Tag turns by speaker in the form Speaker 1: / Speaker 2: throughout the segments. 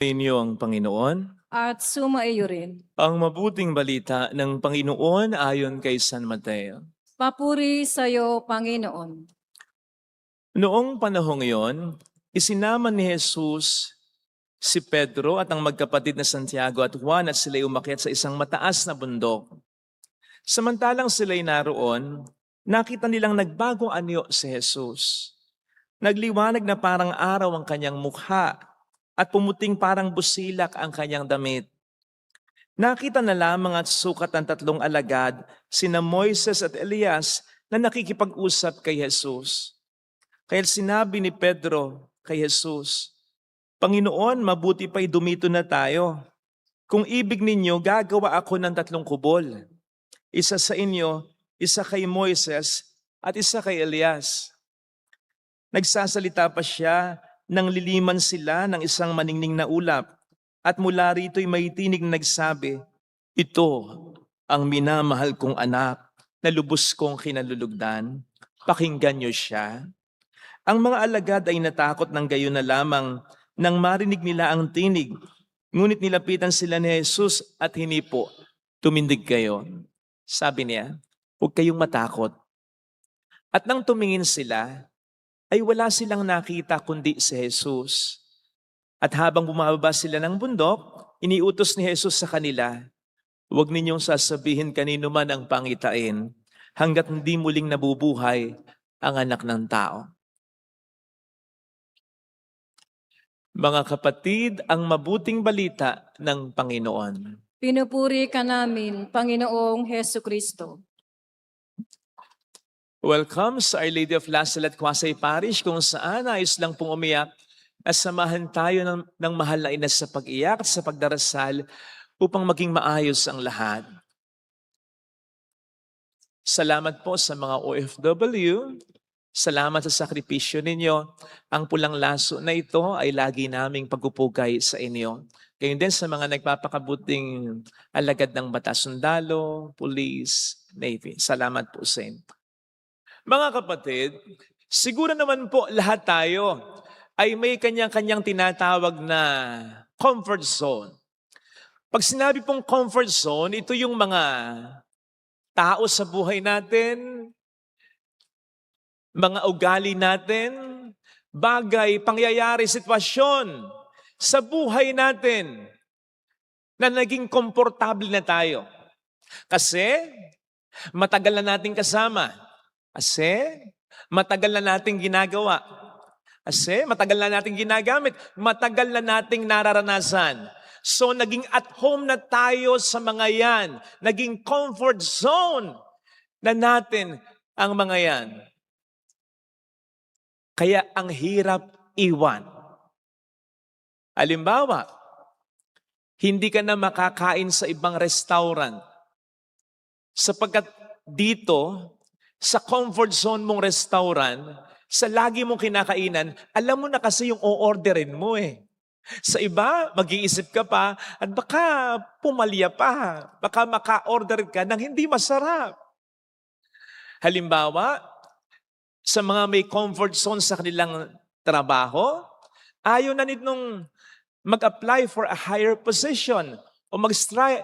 Speaker 1: Inyo ang Panginoon.
Speaker 2: At sumaiyo rin.
Speaker 1: Ang mabuting balita ng Panginoon ayon kay San Mateo.
Speaker 2: Papuri sa iyo, Panginoon.
Speaker 1: Noong panahong iyon, isinama ni Jesus si Pedro at ang magkapatid na Santiago at Juan at sila'y umakyat sa isang mataas na bundok. Samantalang sila'y naroon, nakita nilang nagbagong anyo si Jesus. Nagliwanag na parang araw ang kanyang mukha at pumuting parang busilak ang kanyang damit. Nakita na lamang at sukat ang tatlong alagad, sina Moises at Elias, na nakikipag-usap kay Jesus. Kaya sinabi ni Pedro kay Jesus, Panginoon, mabuti pa'y dumito na tayo. Kung ibig ninyo, gagawa ako ng tatlong kubol. Isa sa inyo, isa kay Moises, at isa kay Elias. Nagsasalita pa siya nang liliman sila ng isang maningning na ulap, at mula rito'y may tinig na nagsabi, Ito ang minamahal kong anak na lubos kong kinalulugdan. Pakinggan niyo siya. Ang mga alagad ay natakot ng gayon na lamang nang marinig nila ang tinig. Ngunit nilapitan sila ni Jesus at hinipo, Tumindig kayo. Sabi niya, huwag kayong matakot. At nang tumingin sila, ay wala silang nakita kundi si Jesus. At habang bumababa sila ng bundok, iniutos ni Jesus sa kanila, Huwag ninyong sasabihin kanino man ang pangitain, hanggat hindi muling nabubuhay ang anak ng tao. Mga kapatid, ang mabuting balita ng Panginoon.
Speaker 2: Pinupuri ka namin, Panginoong Heso Kristo.
Speaker 1: Welcome sa Our Lady of La Salle at Quasay Parish, kung saan ayos lang pong umiyak at samahan tayo ng mahal na ina sa pag-iyak at sa pagdarasal upang maging maayos ang lahat. Salamat po sa mga OFW. Salamat sa sakripisyo ninyo. Ang pulang laso na ito ay lagi naming pagpupugay sa inyo. Gayon din sa mga nagpapakabuting alagad ng batas, sundalo, police, navy. Salamat po sa inyo. Mga kapatid, siguro naman po lahat tayo ay may kanyang-kanyang tinatawag na comfort zone. Pag sinabi pong comfort zone, ito yung mga tao sa buhay natin, mga ugali natin, bagay, pangyayari, sitwasyon sa buhay natin na naging komportable na tayo. Kasi matagal na nating kasama. Kasi matagal na nating ginagawa. Kasi matagal na nating ginagamit. Matagal na nating nararanasan. So naging at home na tayo sa mga yan. Naging comfort zone na natin ang mga yan. Kaya ang hirap iwan. Halimbawa, hindi ka na makakain sa ibang restaurant. Sapagkat dito, sa comfort zone mong restaurant, sa lagi mong kinakainan, alam mo na kasi yung o-orderin mo eh. Sa iba, mag-iisip ka pa at baka pumalya pa. Baka maka-order ka ng hindi masarap. Halimbawa, sa mga may comfort zone sa kanilang trabaho, ayaw na nitong mag-apply for a higher position o mag-try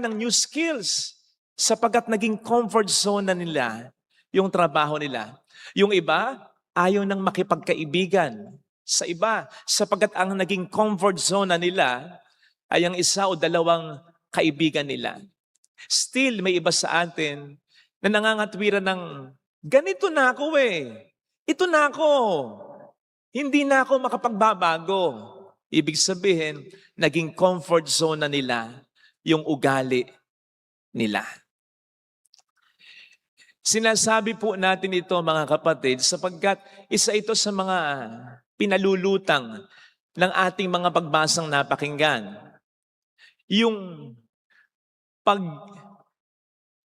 Speaker 1: ng new skills sapagkat naging comfort zone na nila yung trabaho nila. Yung iba, ayaw nang makipagkaibigan sa iba sapagkat ang naging comfort zone na nila ay ang isa o dalawang kaibigan nila. Still, may iba sa atin na nangangatwiran ng, ganito na ako eh. Ito na ako. Hindi na ako makapagbabago. Ibig sabihin, naging comfort zone na nila yung ugali nila. Sinasabi po natin ito mga kapatid sapagkat isa ito sa mga pinalulutang ng ating mga pagbasang napakinggan. Yung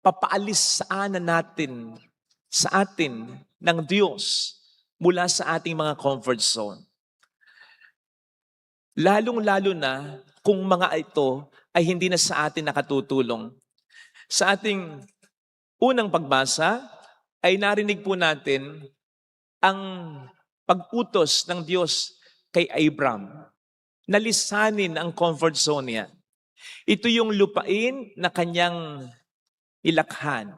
Speaker 1: pagpapaalis sa atin ng Diyos mula sa ating mga comfort zone. Lalong-lalo na kung mga ito ay hindi na sa atin nakatutulong. Sa ating unang pagbasa ay narinig po natin ang pag-utos ng Diyos kay Abram na lisanin ang comfort zone niya. Ito yung lupain na kanyang ilakhan.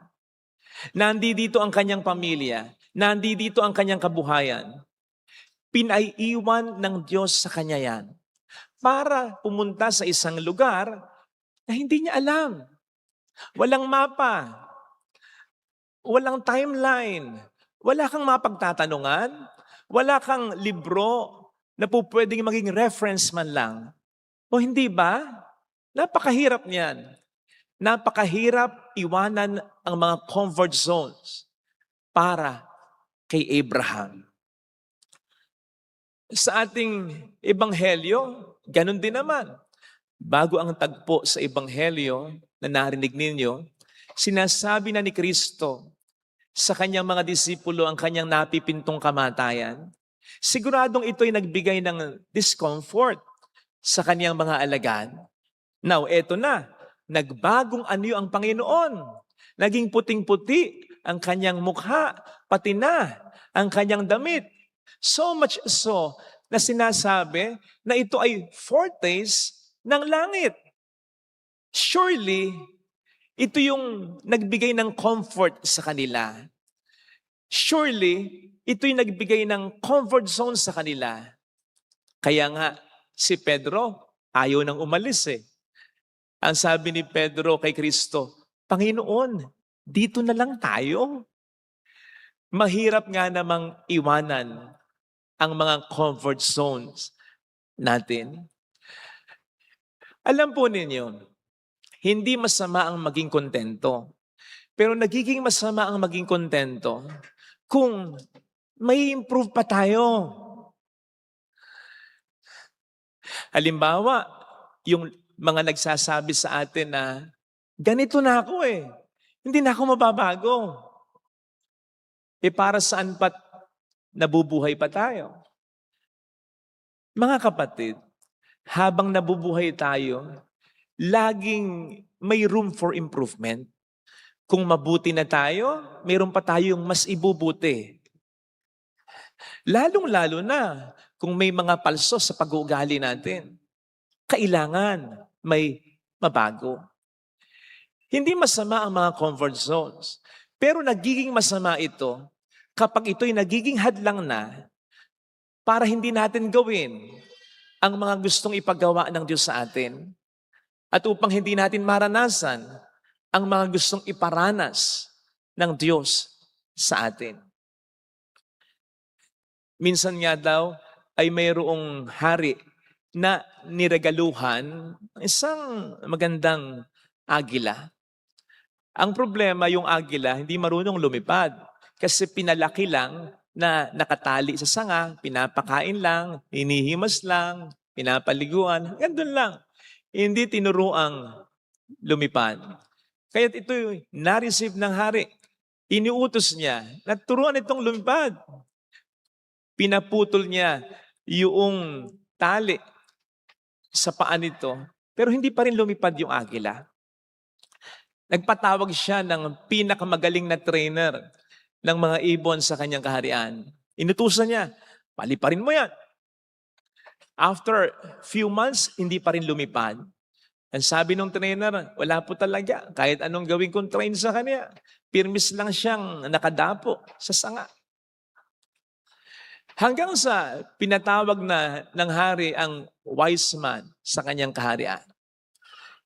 Speaker 1: Nandito ang kanyang pamilya. Nandito ang kanyang kabuhayan. Pinaiiwan ng Diyos sa kanya yan para pumunta sa isang lugar na hindi niya alam. Walang mapa. Walang timeline. Wala kang mapagtatanungan. Wala kang libro na po pwedeng maging reference man lang. O hindi ba? Napakahirap niyan. Napakahirap iwanan ang mga comfort zones para kay Abraham. Sa ating ebanghelyo, ganun din naman. Bago ang tagpo sa ebanghelyo na narinig ninyo, sinasabi na ni Kristo sa kanyang mga disipulo ang kanyang napipintong kamatayan. Siguradong ito'y nagbigay ng discomfort sa kanyang mga alagad. Now, eto na. Nagbagong anyo ang Panginoon. Naging puting-puti ang kanyang mukha, pati na ang kanyang damit. So much so na sinasabi na ito ay foretaste ng langit. Surely, ito yung nagbigay ng comfort sa kanila. Surely, ito yung nagbigay ng comfort zone sa kanila. Kaya nga, si Pedro ayaw nang umalis eh. Ang sabi ni Pedro kay Kristo, Panginoon, dito na lang tayo. Mahirap nga namang iwanan ang mga comfort zones natin. Alam po ninyo, hindi masama ang maging kontento. Pero nagiging masama ang maging kontento kung may improve pa tayo. Halimbawa, yung mga nagsasabi sa atin na, ganito na ako eh. Hindi na ako mababago. Para saan pat nabubuhay pa tayo? Mga kapatid, habang nabubuhay tayo, laging may room for improvement. Kung mabuti na tayo, mayroon pa tayong mas ibubuti. Lalong-lalo na kung may mga palso sa pag-uugali natin. Kailangan may mabago. Hindi masama ang mga comfort zones. Pero nagiging masama ito kapag ito'y nagiging hadlang na para hindi natin gawin ang mga gustong ipagawa ng Diyos sa atin. At upang hindi natin maranasan ang mga gustong iparanas ng Diyos sa atin. Minsan nga daw ay mayroong hari na niregaluhan ng isang magandang agila. Ang problema, yung agila hindi marunong lumipad kasi pinalaki lang na nakatali sa sanga, pinapakain lang, hinihimas lang, pinapaliguan, gandun lang. Hindi tinuruang lumipad. Kaya ito na-receive ng hari. Iniutos niya na turuan itong lumipad. Pinaputol niya yung tali sa paa nito, pero hindi pa rin lumipad yung agila. Nagpatawag siya ng pinakamagaling na trainer ng mga ibon sa kanyang kaharian. Inutusan niya, paliparin mo yan. After few months, hindi pa rin lumipad. Ang sabi ng trainer, wala po talaga. Kahit anong gawin kong train sa kanya, pirmis lang siyang nakadapo sa sanga. Hanggang sa pinatawag na ng hari ang wise man sa kanyang kaharian.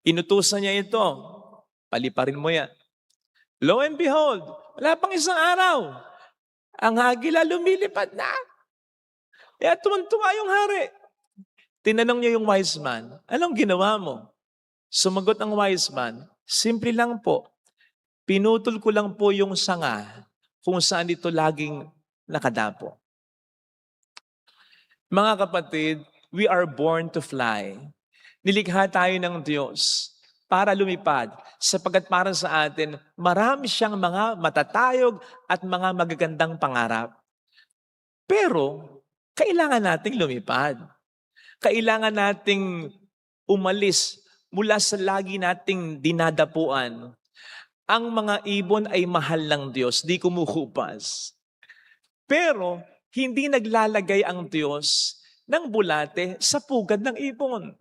Speaker 1: Inutusan niya ito, paliparin mo yan. Lo and behold, wala pang isang araw. Ang agila lumilipad na. Kaya tumantuwa yung hari. Tinanong niya yung wise man, anong ginawa mo? Sumagot ang wise man, simple lang po. Pinutol ko lang po yung sanga kung saan ito laging nakadapo. Mga kapatid, we are born to fly. Nilikha tayo ng Diyos para lumipad, sapagkat para sa atin, marami siyang mga matatayog at mga magagandang pangarap. Pero, kailangan nating lumipad. Kailangan nating umalis mula sa lagi nating dinadapuan. Ang mga ibon ay mahal ng Diyos, di kumukupas. Pero, hindi naglalagay ang Diyos ng bulate sa pugad ng ipon.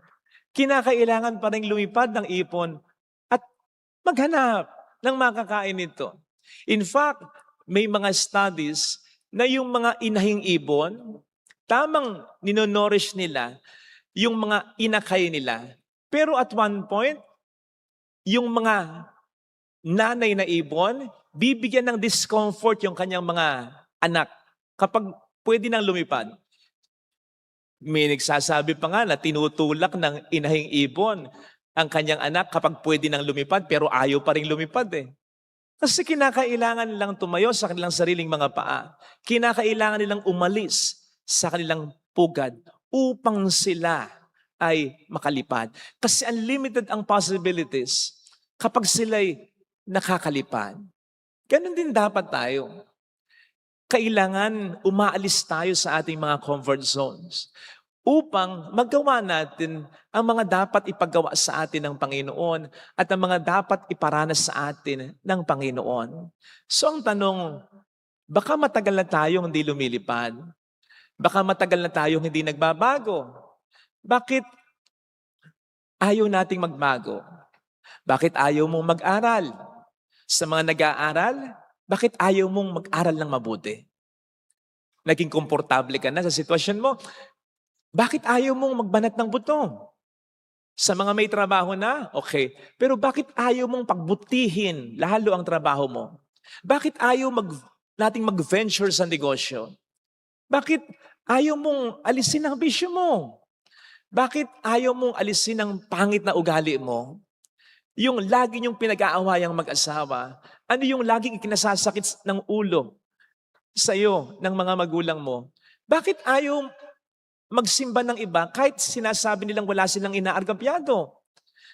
Speaker 1: Kinakailangan pa rin lumipad ng ipon at maghanap ng makakain nito. In fact, may mga studies na yung mga inahing ibon, tamang ninonorish nila yung mga inakay nila. Pero at one point, yung mga nanay na ibon, bibigyan ng discomfort yung kanyang mga anak kapag pwede nang lumipad. May nagsasabi pa nga na tinutulak ng inahing ibon ang kanyang anak kapag pwede nang lumipad pero ayaw pa rin lumipad eh. Kasi kinakailangan nilang tumayo sa kanilang sariling mga paa. Kinakailangan nilang umalis sa kanilang pugad upang sila ay makalipad. Kasi unlimited ang possibilities kapag sila'y nakakalipad. Ganon din dapat tayo. Kailangan umaalis tayo sa ating mga comfort zones upang magawa natin ang mga dapat ipagawa sa atin ng Panginoon at ang mga dapat iparanas sa atin ng Panginoon. So ang tanong, baka matagal na tayong hindi lumilipad? Baka matagal na tayong hindi nagbabago? Bakit ayaw nating magbago? Bakit ayaw mong mag-aral? Sa mga nag-aaral, bakit ayaw mong mag-aral ng mabuti? Naging komportable ka na sa sitwasyon mo. Bakit ayaw mong magbanat ng buto? Sa mga may trabaho na, okay. Pero bakit ayaw mong pagbutihin lalo ang trabaho mo? Bakit ayaw nating mag-venture sa negosyo? Bakit ayaw mong alisin ang bisyo mo? Bakit ayaw mong alisin ang pangit na ugali mo? Yung lagi niyong pinag-aawayang mag-asawa, ano yung laging ikinasasakit ng ulo sa iyo ng mga magulang mo? Bakit ayaw magsimba ng iba kahit sinasabi nilang wala silang inaargabyado?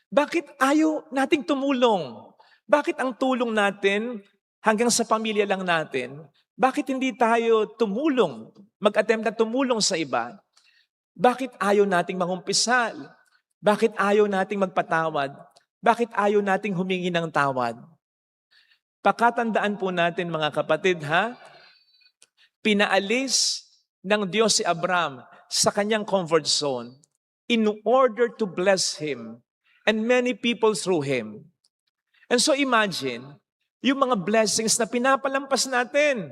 Speaker 1: Bakit ayaw nating tumulong? Bakit ang tulong natin hanggang sa pamilya lang natin? Bakit hindi tayo tumulong, mag-attempt na tumulong sa iba? Bakit ayaw nating mangumpisal? Bakit ayaw nating magpatawad? Bakit ayaw nating humingi ng tawad? Pakatandaan po natin mga kapatid pinaalis ng Diyos si Abraham sa kanyang comfort zone in order to bless him and many people through him. And so imagine, yung mga blessings na pinapalampas natin,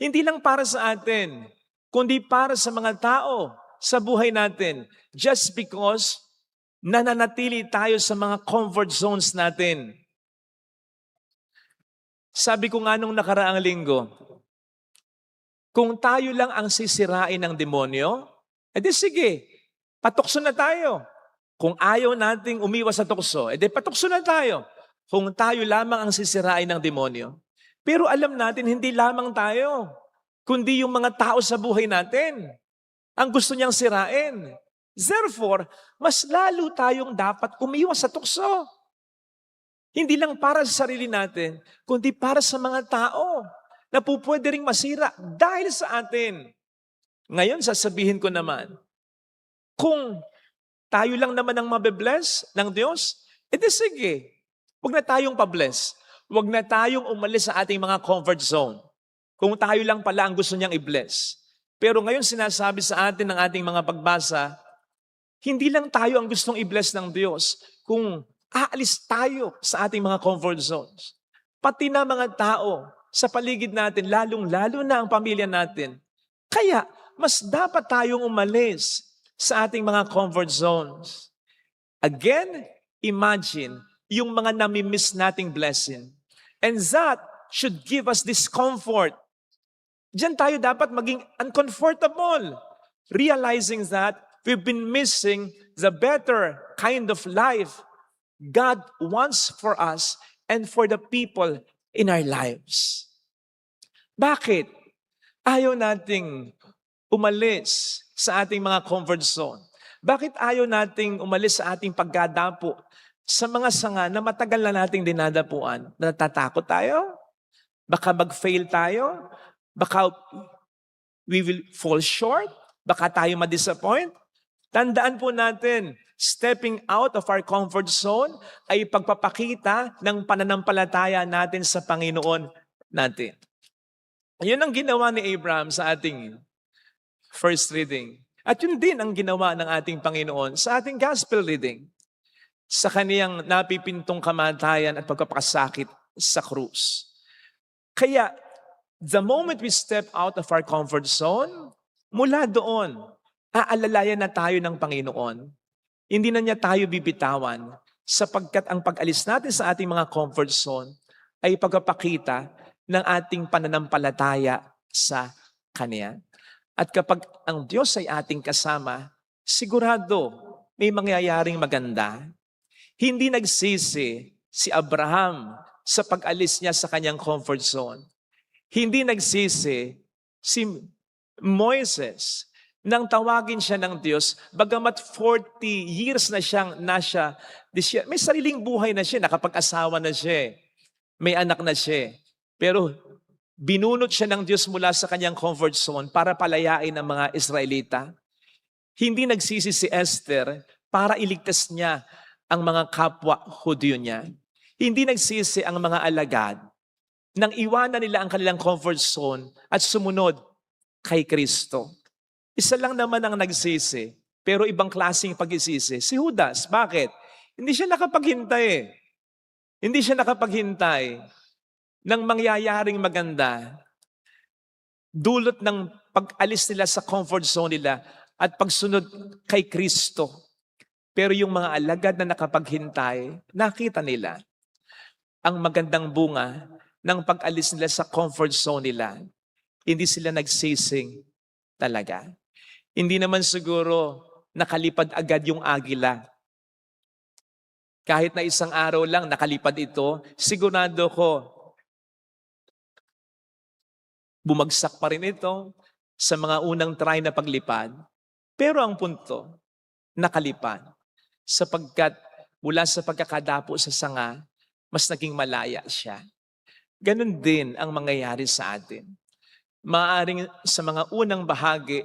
Speaker 1: hindi lang para sa atin, kundi para sa mga tao sa buhay natin, just because nananatili tayo sa mga comfort zones natin. Sabi ko nga nung nakaraang linggo, kung tayo lang ang sisirain ng demonyo, edi sige, patukso na tayo. Kung ayaw nating umiwas sa tukso, edi patukso na tayo. Kung tayo lamang ang sisirain ng demonyo. Pero alam natin, hindi lamang tayo, kundi yung mga tao sa buhay natin ang gusto niyang sirain. Therefore, mas lalo tayong dapat umiwas sa tukso. Hindi lang para sa sarili natin, kundi para sa mga tao na pwede ring masira dahil sa atin. Ngayon, sasabihin ko naman, kung tayo lang naman ang mabe-bless ng Diyos, edi sige, huwag na tayong pa-bless. Huwag na tayong umalis sa ating mga comfort zone. Kung tayo lang pala ang gusto niyang i-bless. Pero ngayon sinasabi sa atin ng ating mga pagbasa, hindi lang tayo ang gustong i-bless ng Diyos kung aalis tayo sa ating mga comfort zones. Pati na mga tao sa paligid natin, lalong-lalo na ang pamilya natin. Kaya, mas dapat tayong umalis sa ating mga comfort zones. Again, imagine yung mga nami-miss nating blessing. And that should give us discomfort. Diyan tayo dapat maging uncomfortable. Realizing that we've been missing the better kind of life God wants for us and for the people in our lives. Bakit? Ayaw nating umalis sa ating mga comfort zone. Bakit ayaw nating umalis sa ating pagdadapo sa mga sanga na matagal na nating dinadapuan? Natatakot tayo? Baka mag-fail tayo? Baka we will fall short? Baka tayo ma-disappoint? Tandaan po natin, stepping out of our comfort zone ay pagpapakita ng pananampalataya natin sa Panginoon natin. Yun ang ginawa ni Abraham sa ating first reading. At yun din ang ginawa ng ating Panginoon sa ating gospel reading, sa kaniyang napipintong kamatayan at pagpapakasakit sa krus. Kaya, the moment we step out of our comfort zone, mula doon, aalalayan na tayo ng Panginoon. Hindi na niya tayo bibitawan sapagkat ang pag-alis natin sa ating mga comfort zone ay pagpapakita ng ating pananampalataya sa Kanya. At kapag ang Diyos ay ating kasama, sigurado may mangyayaring maganda. Hindi nagsisi si Abraham sa pag-alis niya sa kanyang comfort zone. Hindi nagsisi si Moises nang tawagin siya ng Diyos, bagamat 40 years na siyang may sariling buhay na siya, nakapag-asawa na siya, may anak na siya. Pero binunot siya ng Diyos mula sa kanyang comfort zone para palayain ang mga Israelita. Hindi nagsisi si Esther para iligtas niya ang mga kapwa Hudyo niya. Hindi nagsisi ang mga alagad nang iwanan nila ang kanilang comfort zone at sumunod kay Kristo. Isa lang naman ang nagsisi, pero ibang klaseng pagsisisi. Si Judas, bakit? Hindi siya nakapaghintay. Hindi siya nakapaghintay ng mangyayaring maganda, dulot ng pag-alis nila sa comfort zone nila at pagsunod kay Kristo. Pero yung mga alagad na nakapaghintay, nakita nila ang magandang bunga ng pag-alis nila sa comfort zone nila. Hindi sila nagsising talaga. Hindi naman siguro nakalipad agad yung agila. Kahit na isang araw lang nakalipad ito, sigurado ko bumagsak pa rin ito sa mga unang try na paglipad. Pero ang punto, nakalipad. Sapagkat mula sa pagkakadapo sa sanga, mas naging malaya siya. Ganon din ang mangyayari sa atin. Maaaring sa mga unang bahagi,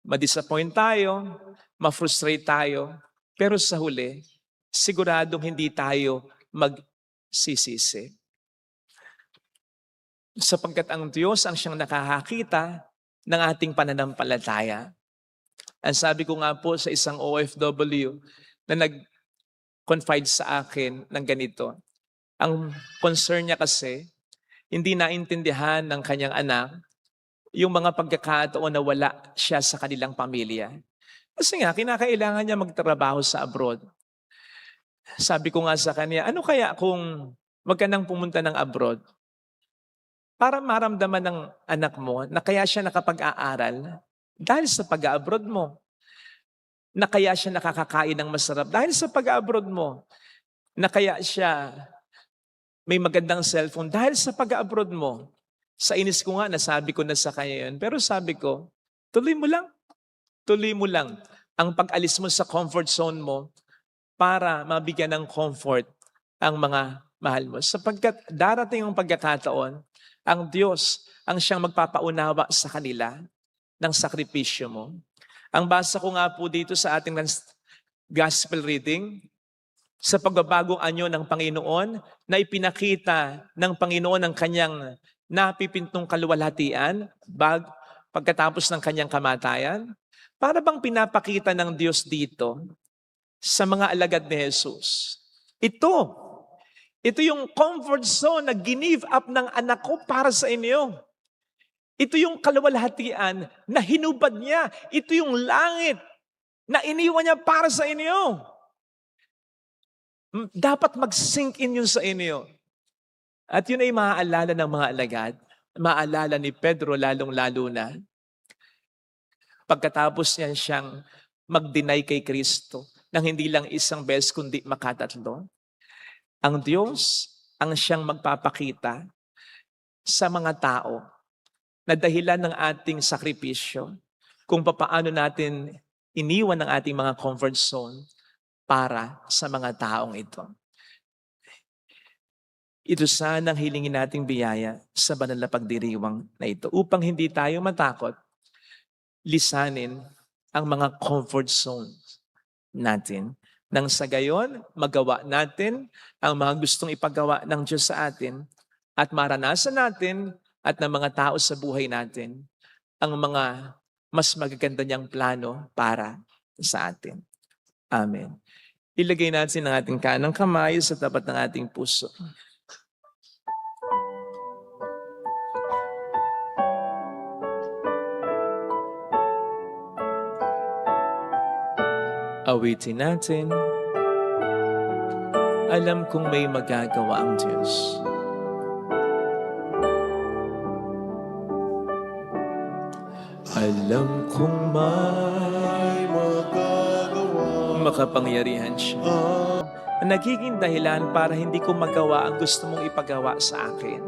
Speaker 1: ma-disappoint tayo, ma-frustrate tayo, pero sa huli, siguradong hindi tayo magsisisi. Sapagkat ang Diyos ang siyang nakakakita ng ating pananampalataya. Ang sabi ko nga po sa isang OFW na nag-confide sa akin ng ganito, ang concern niya kasi, hindi naintindihan ng kanyang anak yung mga pagkakataon na wala siya sa kanilang pamilya. Kasi nga, kinakailangan niya magtrabaho sa abroad. Sabi ko nga sa kanya, ano kaya kung wag ka nang pumunta ng abroad? Para maramdaman ng anak mo na kaya siya nakapag-aaral dahil sa pag-abroad mo. Na kaya siya nakakakain ng masarap dahil sa pag-abroad mo. Na kaya siya may magandang cellphone dahil sa pag-abroad mo. Sa inis ko nga, nasabi ko na sa kanya yun. Pero sabi ko, tuloy mo lang. Tuloy mo lang ang pag-alis mo sa comfort zone mo para mabigyan ng comfort ang mga mahal mo. Sapagkat darating ang pagkakataon, ang Diyos ang siyang magpapaunawa sa kanila ng sakripisyo mo. Ang basa ko nga po dito sa ating gospel reading, sa pagbabagong anyo ng Panginoon na ipinakita ng Panginoon ang kanyang napipintong kaluwalhatian pagkatapos ng kanyang kamatayan, para bang pinapakita ng Diyos dito sa mga alagad ni Jesus. Ito yung comfort zone na give up ng anak ko para sa inyo. Ito yung kaluwalhatian na hinubad niya. Ito yung langit na iniwan niya para sa inyo. Dapat mag-sink in yun sa inyo. At yun ay maaalala ng mga alagad. Maaalala ni Pedro lalong-lalo na. Pagkatapos niyan siyang mag-deny kay Kristo nang hindi lang isang beses kundi makatatlo. Ang Diyos ang siyang magpapakita sa mga tao na dahilan ng ating sakripisyo kung papaano natin iniwan ang ating mga comfort zone para sa mga taong ito. Ito sana ang hilingin nating biyaya sa banal na pagdiriwang na ito upang hindi tayo matakot lisanin ang mga comfort zones natin. Nang sa gayon, magawa natin ang mga gustong ipagawa ng Diyos sa atin at maranasan natin at ng mga tao sa buhay natin ang mga mas magaganda niyang plano para sa atin. Amen. Ilagay natin ang ating kanang kamay sa tapat ng ating puso. Awitin natin. Alam kong may magagawa ang Diyos. Alam kong may makapangyarihan siya na nagiging dahilan para hindi ko magawa ang gusto mong ipagawa sa akin.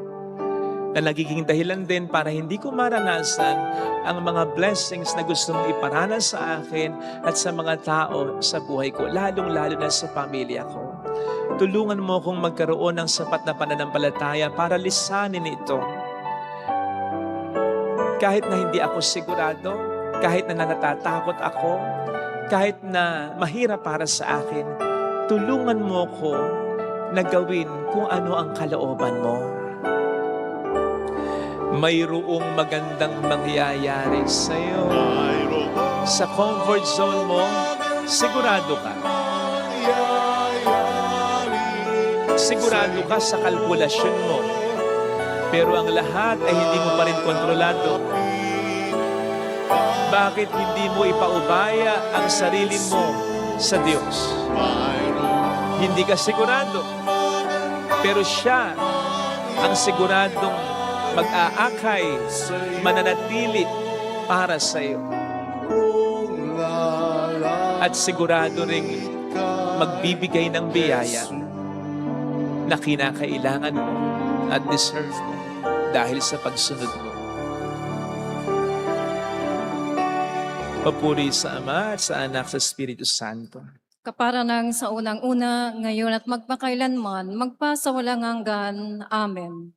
Speaker 1: Na nagiging dahilan din para hindi ko maranasan ang mga blessings na gusto mong iparanas sa akin at sa mga tao sa buhay ko, lalong-lalo na sa pamilya ko. Tulungan mo akong magkaroon ng sapat na pananampalataya para lisanin ito. Kahit na hindi ako sigurado, kahit na natatakot ako, kahit na mahirap para sa akin, tulungan mo ko na gawin kung ano ang kalooban mo. Mayroong magandang mangyayari sa iyo. Sa comfort zone mo, sigurado ka. Sigurado ka sa kalkulasyon mo. Pero ang lahat ay hindi mo pa rin kontrolado. Bakit hindi mo ipaubaya ang sarili mo sa Diyos? Hindi ka sigurado. Pero siya ang siguradong mag-aakay, mananatili para sa iyo. At sigurado ring magbibigay ng biyaya na kinakailangan mo at deserve mo dahil sa pagsunod mo. Papuri sa Ama at sa Anak sa Espiritu Santo.
Speaker 2: Kapara ng sa unang-una, ngayon at magpakailanman, magpasawalang hanggan. Amen.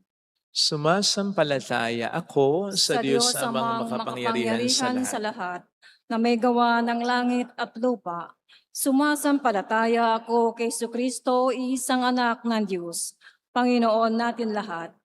Speaker 1: Sumasampalataya ako sa Diyos amang makapangyarihan sa lahat.
Speaker 2: Na may gawa ng langit at lupa. Sumasampalataya ako kay Jesucristo, isang anak ng Diyos, Panginoon natin lahat.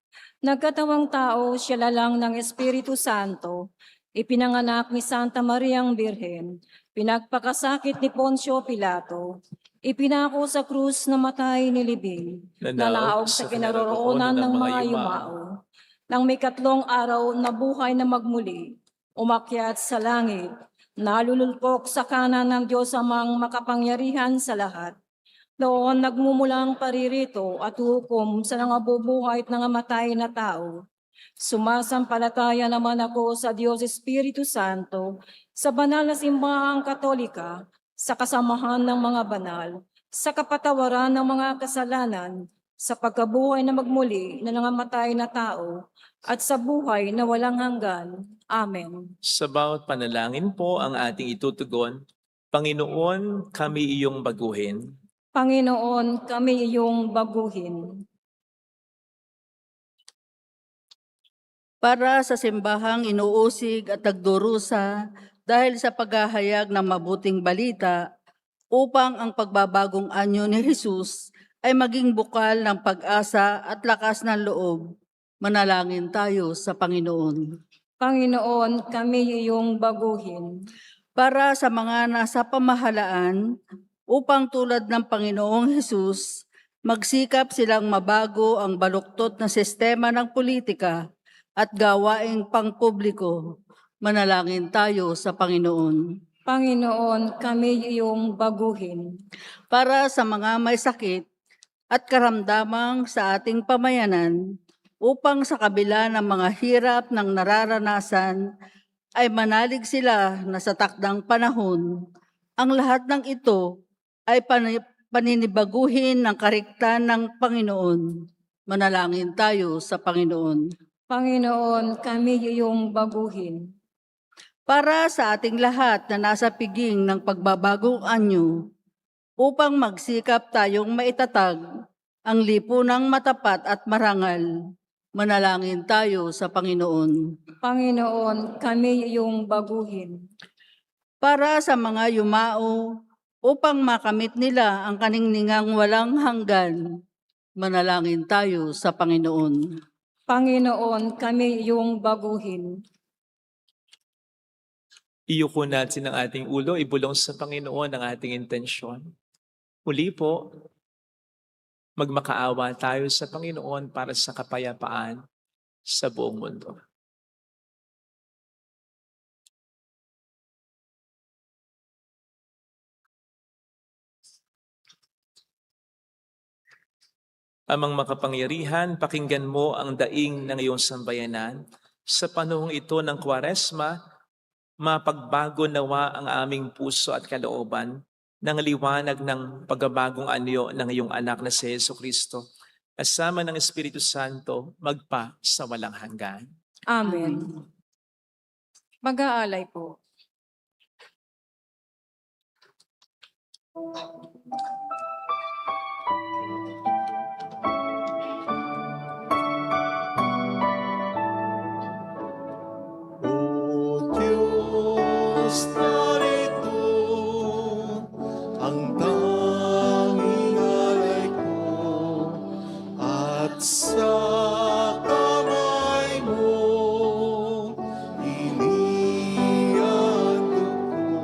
Speaker 2: Nagkatawang tao, siya lalang ng Espiritu Santo, ipinanganak ni Santa Mariang Birhen, pinagpakasakit ni Poncio Pilato, ipinako sa krus na matay ni Libing, nanaog sa kinaroroonan ng mga yumao. Nang may 3 araw na buhay na magmuli, umakyat sa langit, nalululpok sa kanan ng Diyos amang makapangyarihan sa lahat. Doon nagmumulang paririto at hukom sa nangabubuhay at nangamatay na tao. Sumasampalataya naman ako sa Diyos Espiritu Santo, sa banal na simbahang Katolika, sa kasamahan ng mga banal, sa kapatawaran ng mga kasalanan, sa pagkabuhay na magmuli na nangamatay na tao, at sa buhay na walang hanggan. Amen.
Speaker 1: Sa bawat panalangin po ang ating itutugon, Panginoon, kami iyong baguhin.
Speaker 2: Panginoon, kami iyong baguhin.
Speaker 3: Para sa simbahang inuusig at nagdurusa dahil sa paghahayag ng mabuting balita upang ang pagbabagong anyo ni Jesus ay maging bukal ng pag-asa at lakas ng loob. Manalangin tayo sa Panginoon.
Speaker 2: Panginoon, kami iyong baguhin.
Speaker 3: Para sa mga nasa pamahalaan upang tulad ng Panginoong Jesus, magsikap silang mabago ang baluktot na sistema ng politika at gawaing pangpubliko. Manalangin tayo sa Panginoon.
Speaker 2: Panginoon, kami iyong baguhin.
Speaker 3: Para sa mga may sakit at karamdamang sa ating pamayanan, upang sa kabila ng mga hirap ng nararanasan, ay manalig sila na sa takdang panahon. Ang lahat ng ito ay paninibaguhin ng kariktan ng Panginoon. Manalangin tayo sa Panginoon.
Speaker 2: Panginoon, kami iyong baguhin.
Speaker 3: Para sa ating lahat na nasa piging ng pagbabagong anyo, upang magsikap tayong maitatag ang lipunang matapat at marangal, manalangin tayo sa Panginoon.
Speaker 2: Panginoon, kami iyong baguhin.
Speaker 3: Para sa mga yumao, upang makamit nila ang kaningningang walang hanggan, manalangin tayo sa Panginoon.
Speaker 2: Panginoon, kami iyong baguhin.
Speaker 1: Iyuko natin ang ating ulo, ibulong sa Panginoon ang ating intensyon. Muli po, magmakaawa tayo sa Panginoon para sa kapayapaan sa buong mundo. Amang makapangyarihan, pakinggan mo ang daing ng iyong sambayanan. Sa panahong ito ng Kwaresma, mapagbago nawa ang aming puso at kalooban ng liwanag ng pagbabagong anyo ng iyong anak na si Jesucristo. Kasama ng Espiritu Santo, magpa sa walang hanggan.
Speaker 2: Amen. Mag-aalay po.
Speaker 4: O Diyos, narito ang tanging alay ko at sa kamay mo inihandog ko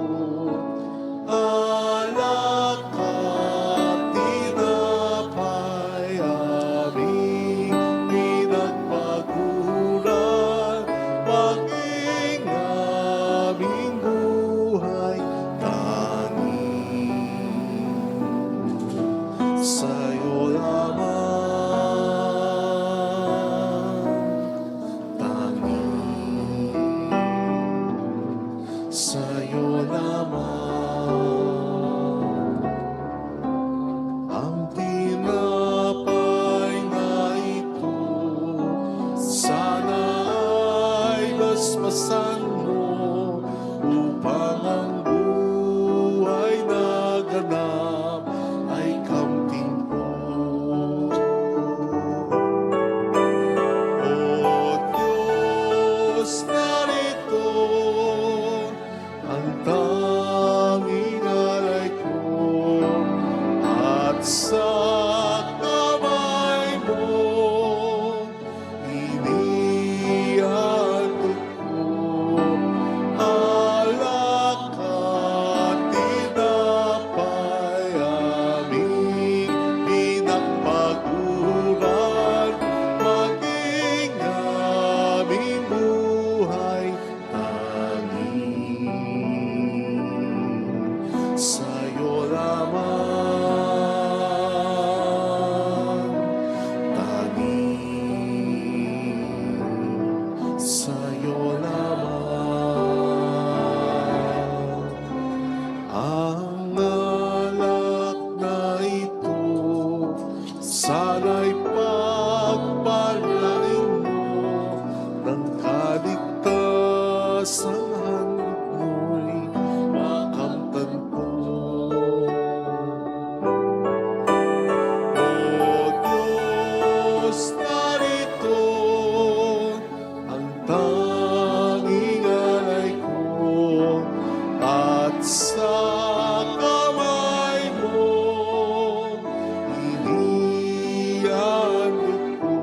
Speaker 4: alak at tinapay aming pinagpaguran maging aming buhay tanging sa'yo lamang tanging sa'yo lamang ang tinapay na ito sana'y basbasan mo upang ang buhay na ganap ay kamtin ko. O Diyos, narito ang tanging alay ko at sa kamay mo inihandog ko alak at tinapay aming pinagpaguran maging aming buhay tanging sa'yo lamang tanging sa'yo lamang ang alak na ito sana'y pagpalain mo ng kaligtasan mo'y makamtan ko. O Diyos, narito ang tanging alay ko at sa kamay mo inihandog ko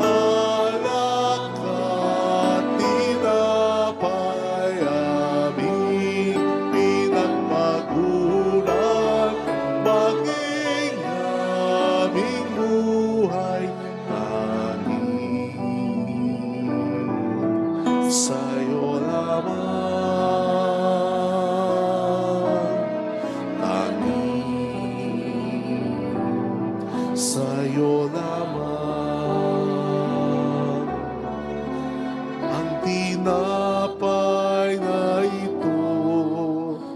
Speaker 4: alak at tinapay aming pinagpaguran maging aming buhay tanging sa'yo lamang tanging sa'yo lamang ang tinapay na ito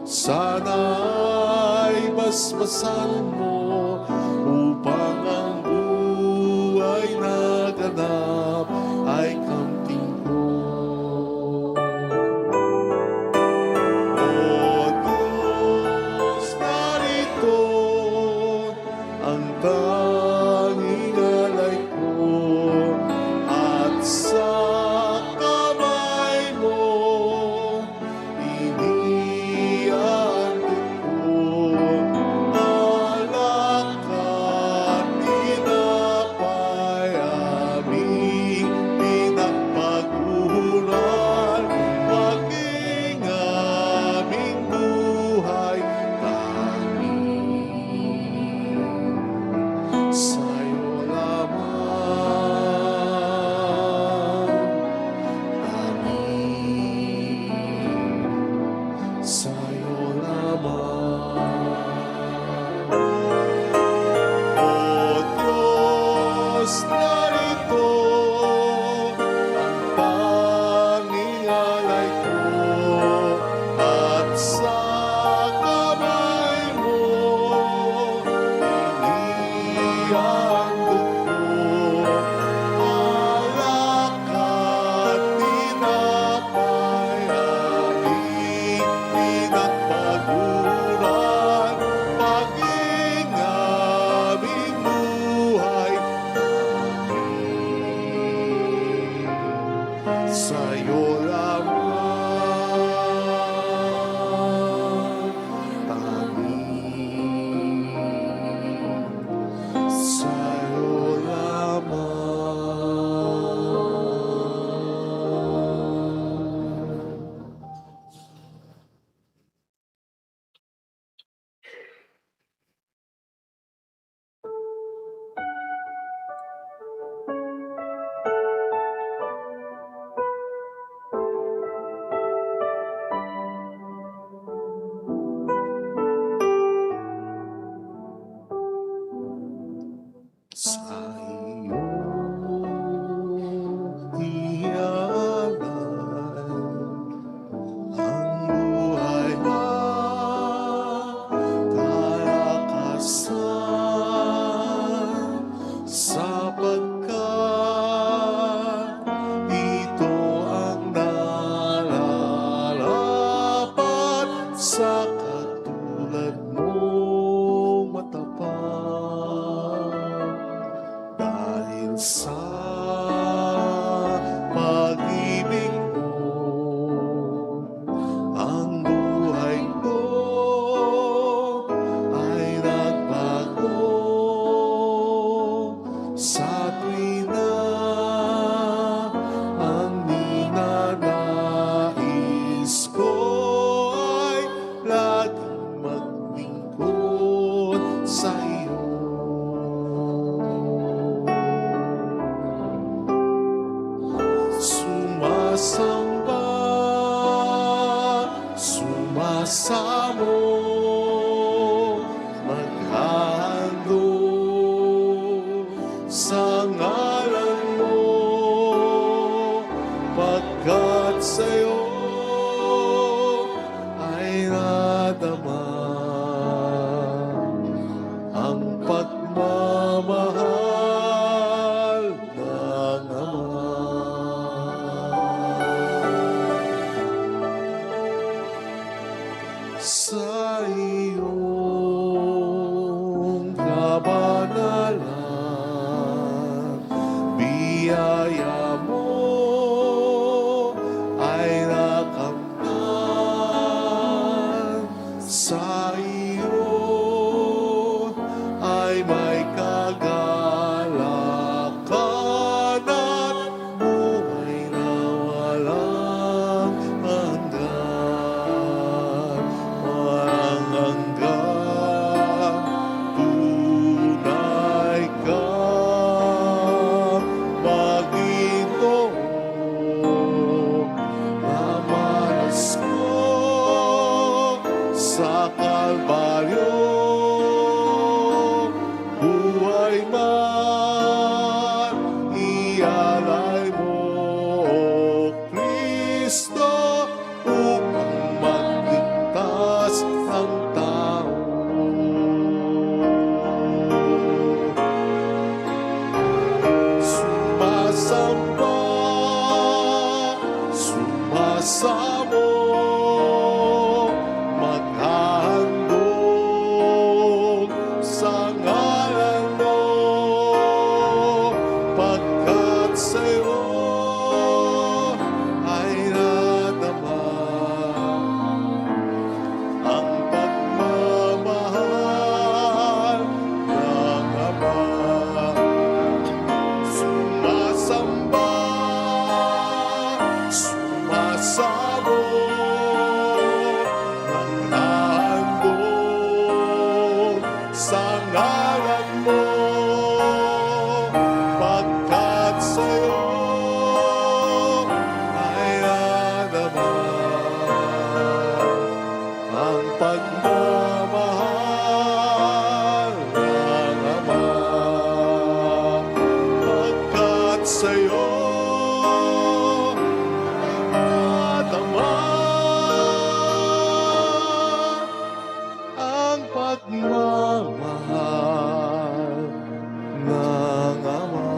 Speaker 4: sana'y basbasan mo upang ang buhay na ganap ay kamtin ko. O Diyos, narito ang tanging alay ko at sa kamay mo inihandog ko alak pagmamahal ng Ama. Sa iyong kabanalan, biyaya mo ay nakamtan. Sa iyo ay may kagalakan at buhay na walang hanggan. Walang hanggan, tunay kang Panginoon. Namalas ko sa Kalbaryo, buhay man ialay mo, O Kristo, upang magligtas ang tao. Sumasamba, sumasamo, maghahandog sa ngalan mo, pagkat sa'yo ay nadama ang pagmamahal ng Ama. Sumasamba, sumasamo, naghahandog sa ngalan mo, pagkat sa'yo ay nadama ang pagmamahal ng Ama. Pagkat sa'yo ay nadama ang pagmamahal ng Ama.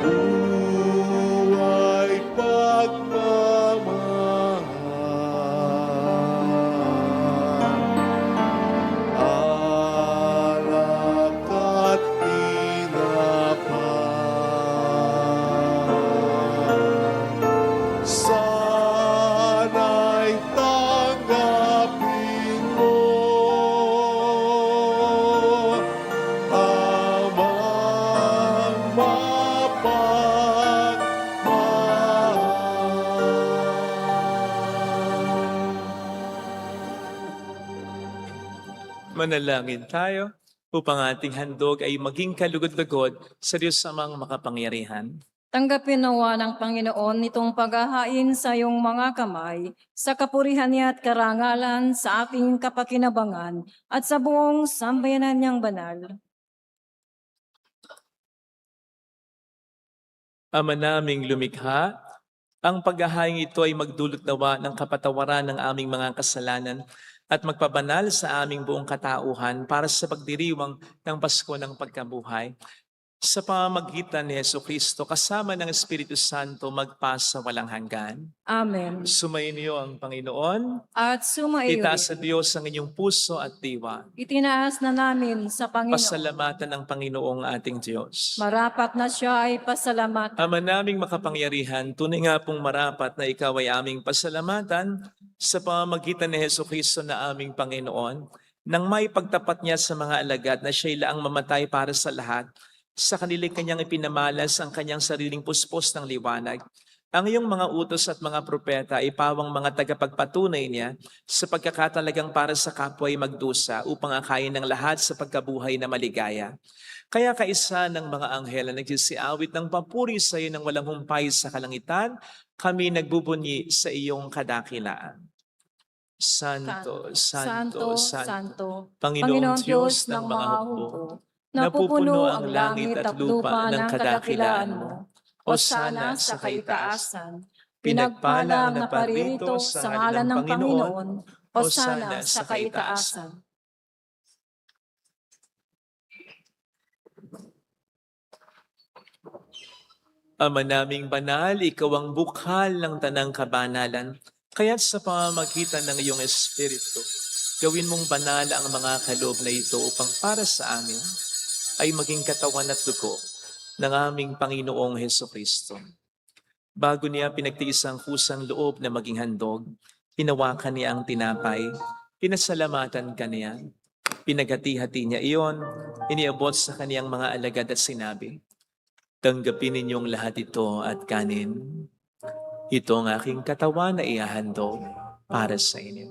Speaker 4: buhay pagmamahal, alak at tinapay, sana'y tanggapin mo, amang mapagmahal.
Speaker 1: Manalangin tayo upang ating handog ay maging kalugod-lugod sa Diyos amang makapangyarihan.
Speaker 2: Tanggapin nawa ng Panginoon itong paghahain sa iyong mga kamay, sa kapurihan niya at karangalan sa ating kapakinabangan at sa buong sambayanan niyang banal.
Speaker 1: Ama naming lumikha, ang paghahaing ito ay magdulot nawa ng kapatawaran ng aming mga kasalanan at magpabanal sa aming buong katauhan para sa pagdiriwang ng Pasko ng Pagkabuhay. Sa pamamagitan ni Jesucristo kasama ng Espiritu Santo magpasa walang hanggan.
Speaker 2: Amen.
Speaker 1: Sumainyo ang Panginoon.
Speaker 2: At sumaiyo
Speaker 1: Itaas sa
Speaker 2: rin.
Speaker 1: Diyos ang inyong puso at diwa.
Speaker 2: Itinaas na namin sa Panginoon.
Speaker 1: Pasalamatan ng Panginoong ating Diyos.
Speaker 2: Marapat na siya ay pasalamat.
Speaker 1: Ama naming makapangyarihan, tunay nga pong marapat na ikaw ay aming pasalamatan sa pamamagitan ni Jesucristo na aming Panginoon, nang may pagtapat niya sa mga alagad na siya'y laang mamatay para sa lahat, sa kanilang kanyang ipinamalas ang kanyang sariling puspos ng liwanag. Ang iyong mga utos at mga propeta ay pawang mga tagapagpatunay niya sa pagkakatalagang para sa kapwa ay magdusa upang akayin ng lahat sa pagkabuhay na maligaya. Kaya kaisa ng mga anghel na nagsisiawit ng papuri sa iyo ng walang humpay sa kalangitan, kami nagbubunyi sa iyong kadakilaan. Santo, Santo, Santo, Panginoon Diyos ng mga hukbo, napupuno ang langit at lupa ng kadakilaan mo. Hosana sa kaitaasan. Pinagpala ang naparirito sa ngalan ng Panginoon. Hosana sa kaitaasan. Ama naming banal, ikaw ang bukhal ng tanang kabanalan. Kaya't sa pamamagitan ng iyong Espiritu, gawin mong banal ang mga kaloob na ito upang para sa amin ay maging katawan at dugo ng aming Panginoong Hesukristo. Bago niya pinagtiis ang kusang loob na maging handog, hinawakan niya ang tinapay, pinasalamatan ka niya, pinaghati-hati niya iyon, iniabot sa kaniyang mga alagad at sinabi, tanggapin ninyong lahat ito at kanin. Ito ang aking katawan na ihahandog para sa inyo.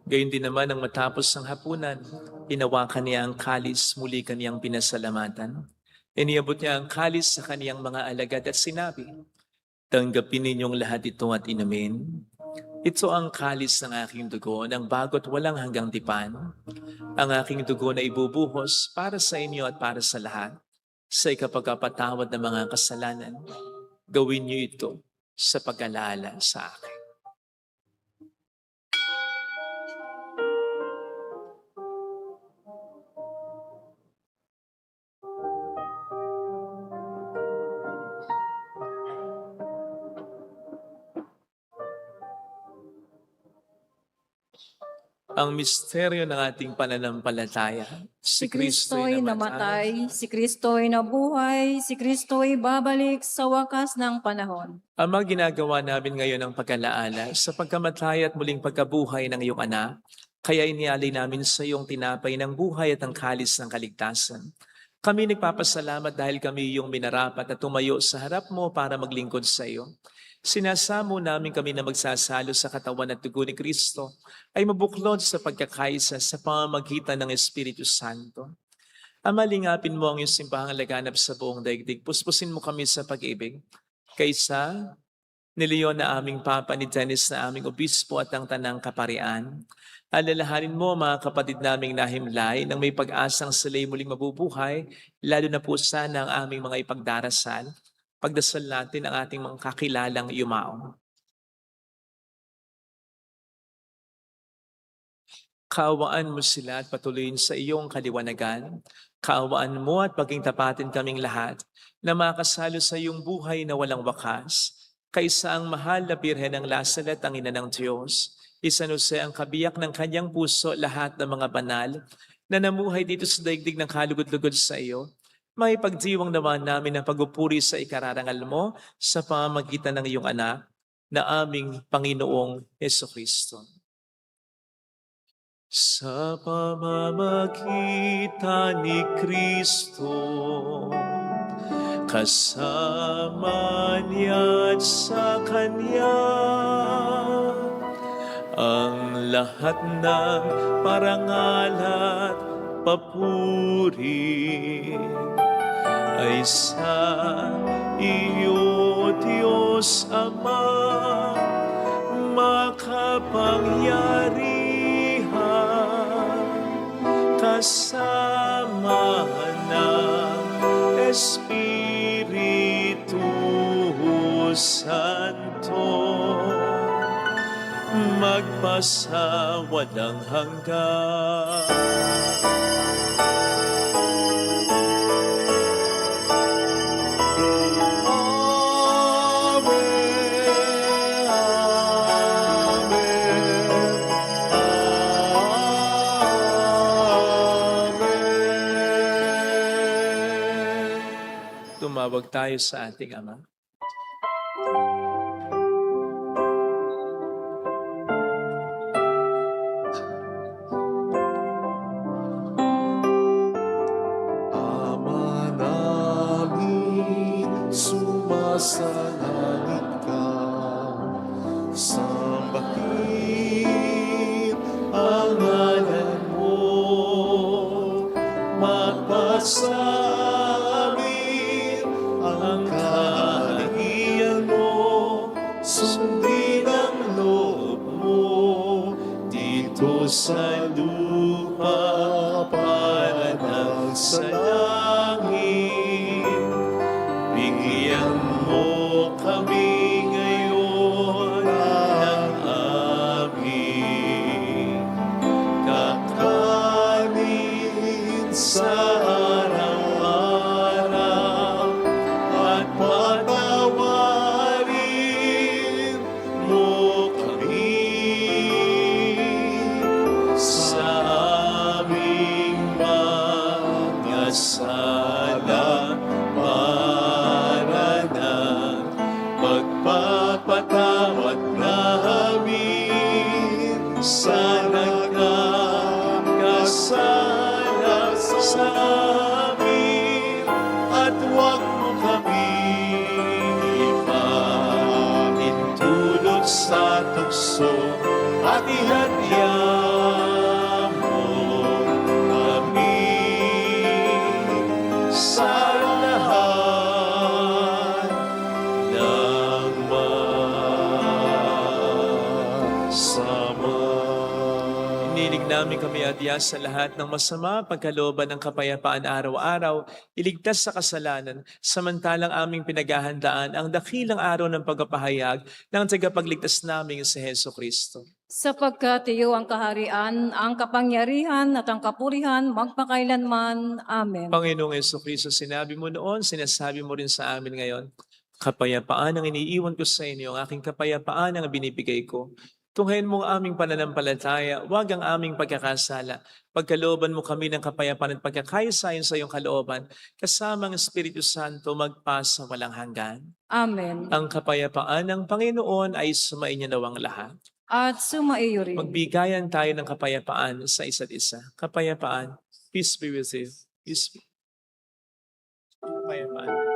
Speaker 1: Gayun din naman ang matapos ng hapunan, hinawakan niya ang kalis, muli kaniyang pinasalamatan. Iniabot niya ang kalis sa kaniyang mga alagad at sinabi, tanggapin ninyong lahat ito at inumin. Ito ang kalis ng aking dugo ng bago't walang hanggang tipan. Ang aking dugo na ibubuhos para sa inyo at para sa lahat, sa ikapagpapatawad ng mga kasalanan. Gawin niyo ito sa pag-alala sa akin. Ang misteryo ng ating pananampalataya.
Speaker 2: Si Kristo'y namatay, si Kristo'y nabuhay, si Kristo'y babalik sa wakas ng panahon.
Speaker 1: Ama, ginagawa namin ngayon ang pag-alaala sa pagkamatay at muling pagkabuhay ng iyong anak. Kaya inialay namin sa iyong tinapay ng buhay at ang kalis ng kaligtasan. Kami nagpapasalamat dahil kami iyong minarapat at tumayo sa harap mo para maglingkod sa iyo. Sinasamo namin kami na magsasalo sa katawan at dugo ni Kristo ay mabuklod sa pagkakaisa sa pamamagitan ng Espiritu Santo. Ama, lingapin mo ang iyong simbahang laganap sa buong daigdig. Puspusin mo kami sa pag-ibig. Kaysa ni Leon na aming Papa, ni Dennis na aming Obispo at ang Tanang Kaparian. Alalahanin mo mga kapatid naming nahimlay nang may pag-asang sila'y muling mabubuhay, lalo na po sana ang aming mga ipagdarasal. Pagdasal natin ang ating mga kakilalang yumao. Kaawaan mo sila at patuloyin sa iyong kaliwanagan. Kaawaan mo at paging tapatin kaming lahat na makasalo sa iyong buhay na walang wakas. Kaysa ang mahal na Birhen ng Lazaret, ang ina ng Diyos, isanuse ang kabiyak ng kanyang puso lahat ng mga banal na namuhay dito sa daigdig ng kalugod-lugod sa iyo. May pagdiwang naman namin ang pagpupuri sa ikararangal mo sa pamamagitan ng iyong anak na aming Panginoong Jesucristo. Sa pamamagitan ni Kristo, kasama niya at sa Kanya, ang lahat ng parangal at papuri ay sa iyo, Diyos Ama, makapangyarihan, kasama ng Espiritu Santo, magpasa walang hanggan. Tumawag tayo sa ating Ama.
Speaker 4: Ama namin, sumasalangit ka, sambahin ang ngalan mo, magpasa amin ang kahiyan mo, sundin ang loob mo, dito sa lupa para ng sa langit. Bigyan mo kami ngayon ng aming kakanin sa araw-araw, at patawarin mo kami sa aming mga sala, para ng pagpapatawad namin sa nagkakasala sa amin, at huwag mo kami ipahintulot sa tukso, at ihadya mo kami sa lahat ng masama.
Speaker 1: Inilig namin kami adya sa lahat ng masama, pagkalooban ng kapayapaan araw-araw, iligtas sa kasalanan, samantalang aming pinaghahandaan ang dakilang araw ng pagpapahayag ng tagapagligtas naming si Heso Kristo.
Speaker 2: Sapagkat iyo ang kaharian, ang kapangyarihan at ang kapurihan magpakailanman. Amen.
Speaker 1: Panginoong Heso Kristo, sinabi mo noon, sinasabi mo rin sa amin ngayon, kapayapaan ang iniiwan ko sa inyo, ang aking kapayapaan ang binibigay ko. Tunghayin mo ang aming pananampalataya, huwag ang aming pagkakasala. Pagkalooban mo kami ng kapayapaan at pagkakaisa-ayon sa iyong kalooban, kasama ang Espiritu Santo magpasa walang hanggan.
Speaker 2: Amen.
Speaker 1: Ang kapayapaan ng Panginoon ay sumainyo nawang lahat.
Speaker 2: At sumaiyo rin.
Speaker 1: Magbigayan tayo ng kapayapaan sa isa't isa. Kapayapaan, peace be with you. Peace be. Kapayapaan.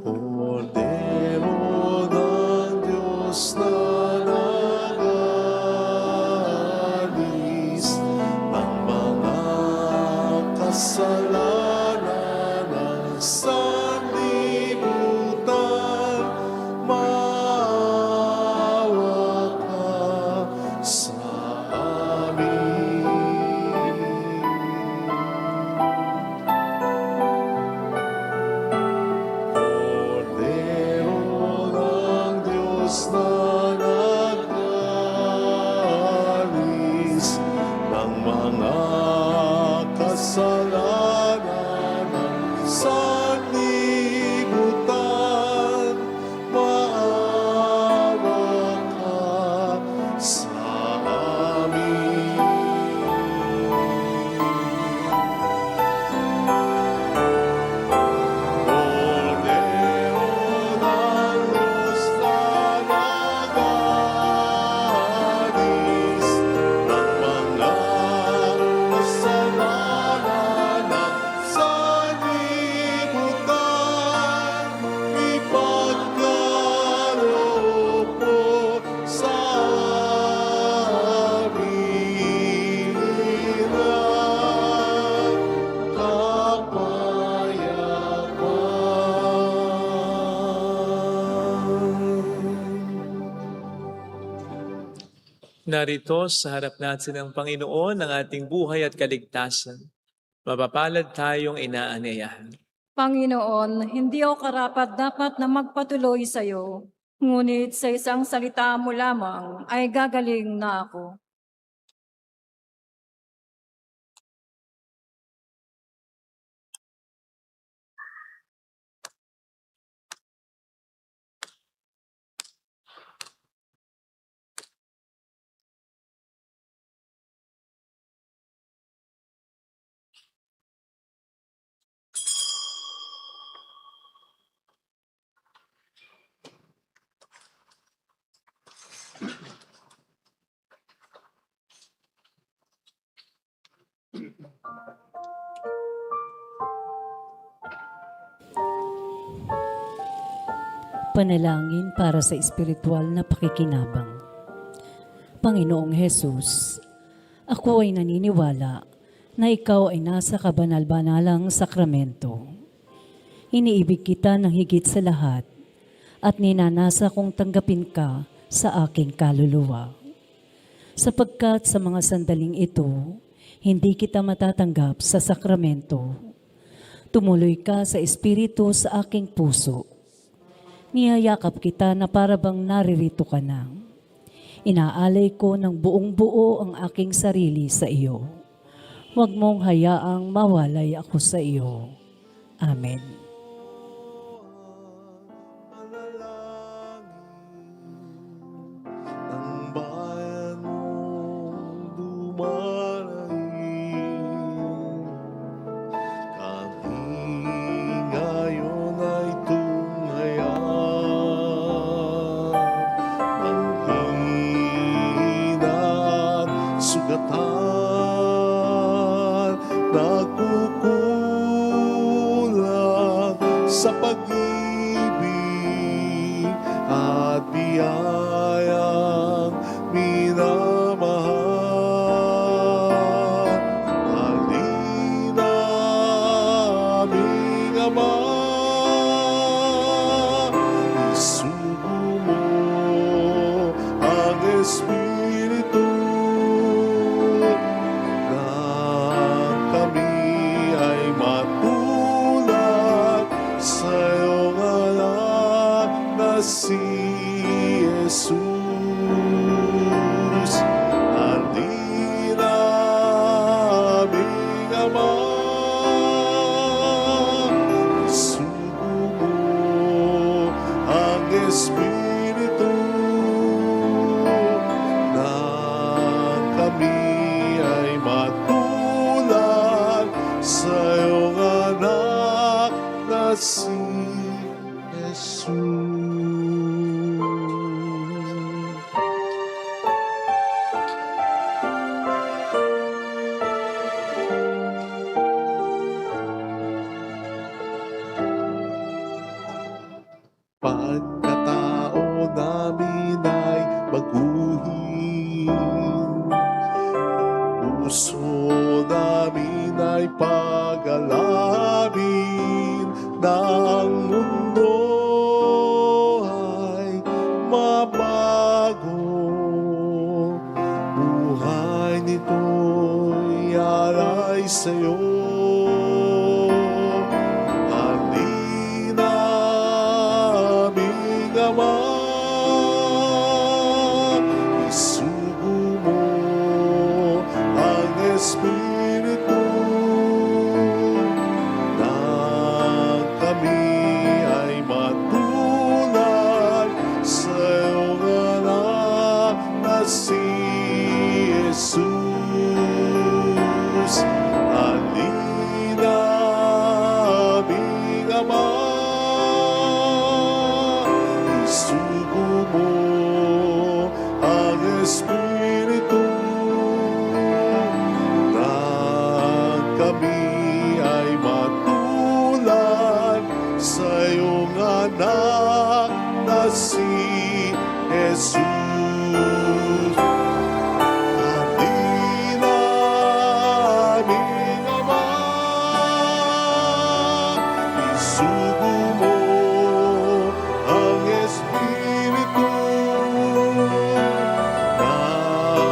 Speaker 4: Cordero ng Diyos na nagaling
Speaker 1: Narito sa harap natin ng Panginoon ng ating buhay at kaligtasan. Mapapalad tayong inaanyayahan.
Speaker 2: Panginoon, hindi ako karapat-dapat na magpatuloy sa iyo, ngunit sa isang salita mo lamang ay gagaling na ako.
Speaker 5: Panalangin para sa espiritual na pakikinabang. Panginoong Hesus, ako ay naniniwala na ikaw ay nasa kabanal-banalang sakramento. Iniibig kita ng higit sa lahat at ninanasa kong tanggapin ka sa aking kaluluwa. Sapagkat sa mga sandaling ito, hindi kita matatanggap sa sakramento. Tumuloy ka sa espiritu sa aking puso. Niyayakap kita na parabang naririto ka na. Inaalay ko ng buong buo ang aking sarili sa iyo. Huwag mong hayaang mawalay ako sa iyo. Amen.
Speaker 4: Ang bayan mong dumarating, kami ngayon ay tunghayang ng hina't sugatan, nagkukulang sa pag-ibig at biyayang minamahal. Halina, aming Ama, isugo mo ang Espiritu nang kami ay matulad sa iyong anak na si Jesus. Halina, aming Ama, isugo mo ang Espiritu nang kami ay matulad sa iyong anak na si Jesus. Pagkatao namin ay baguhin, puso namin ay pag-alabin, na ang mundo ay mabago. Buhay nito'y alay sa'yo. Halina, aming Ama, isugo mo ang Espiritu nang kami ay matulad sa iyong anak na si Jesus. Halina, aming Ama, isugo mo ang Espiritu nang kami ay matulad sa iyong anak na si Jesus. Halina, aming Ama, isugo mo ang Espiritu nang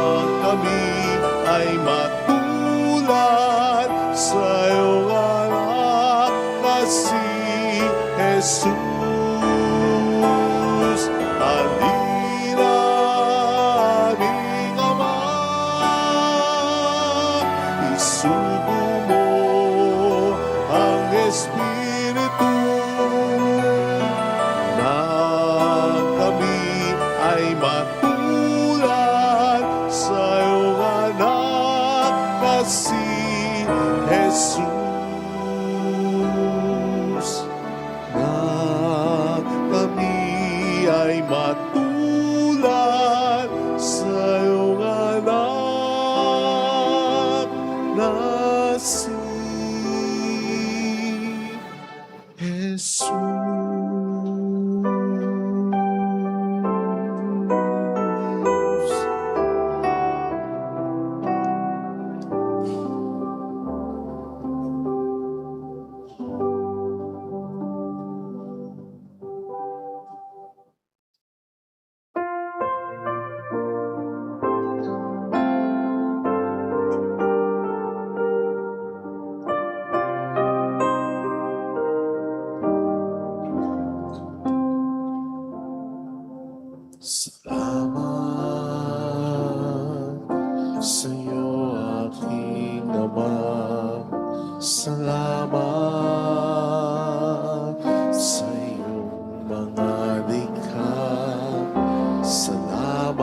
Speaker 4: sa'yo aking Ama. Salamat sa iyong mga likha. Salamat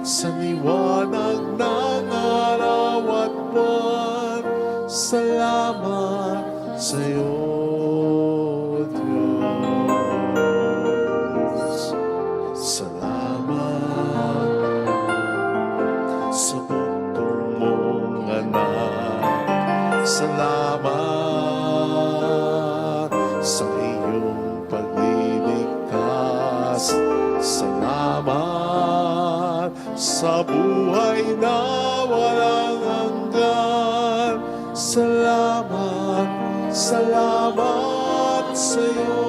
Speaker 4: sa liwanag ng araw at buwan. Salamat sa iyo, Diyos. Salamat sa bugtong mong anak. Salamat sa iyong pagliligtas. Salamat sa buhay na walang hanggan. Salamat, salamat sa iyo.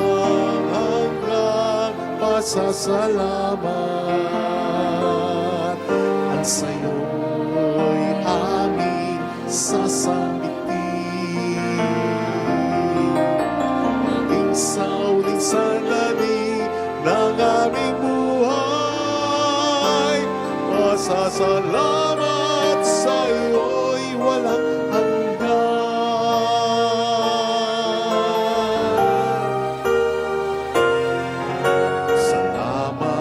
Speaker 4: Walang hanggan pasasalamat. Ang sa'yo'y aming sasambitin. Maging sa uling sandali ng aming buhay, pasasalamat sa'yo'y walang hanggan. Salamat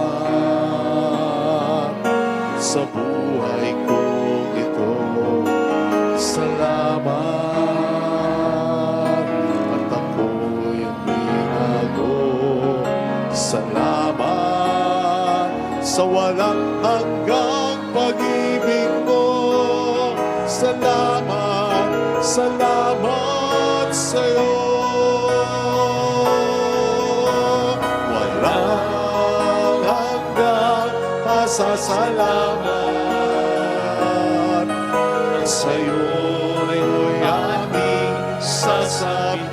Speaker 4: sa buhay kong ito. Salamat at ako'y ang binago. Salamat sa walang hanggang pag-ibig mo. Salamat, salamat sa'yo. Walang hanggang pasasalamat. Ang sa'yo'y aming sasambitin.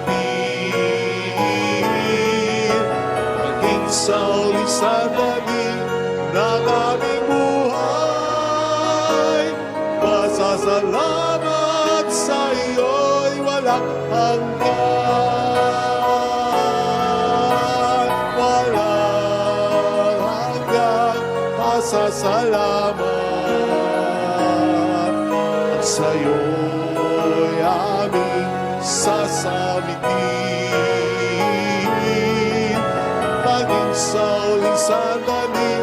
Speaker 4: Maging sa uling sandali ng aming buhay, pasasalamat sa iyo'y walang hanggan. Walang hanggang pasasalamat. At sa'yo'y aming sasambitin. Maging sa uling sandali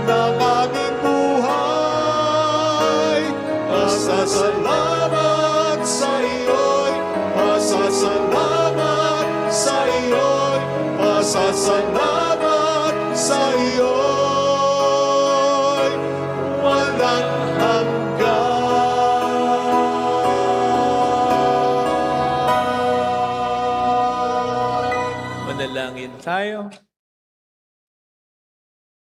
Speaker 4: ng aming buhay, pasasalamat sa iyo'y, pasasalamat sa iyo'y, pasasalamat sa iyo'y walang hanggan.
Speaker 1: Manalangin tayo.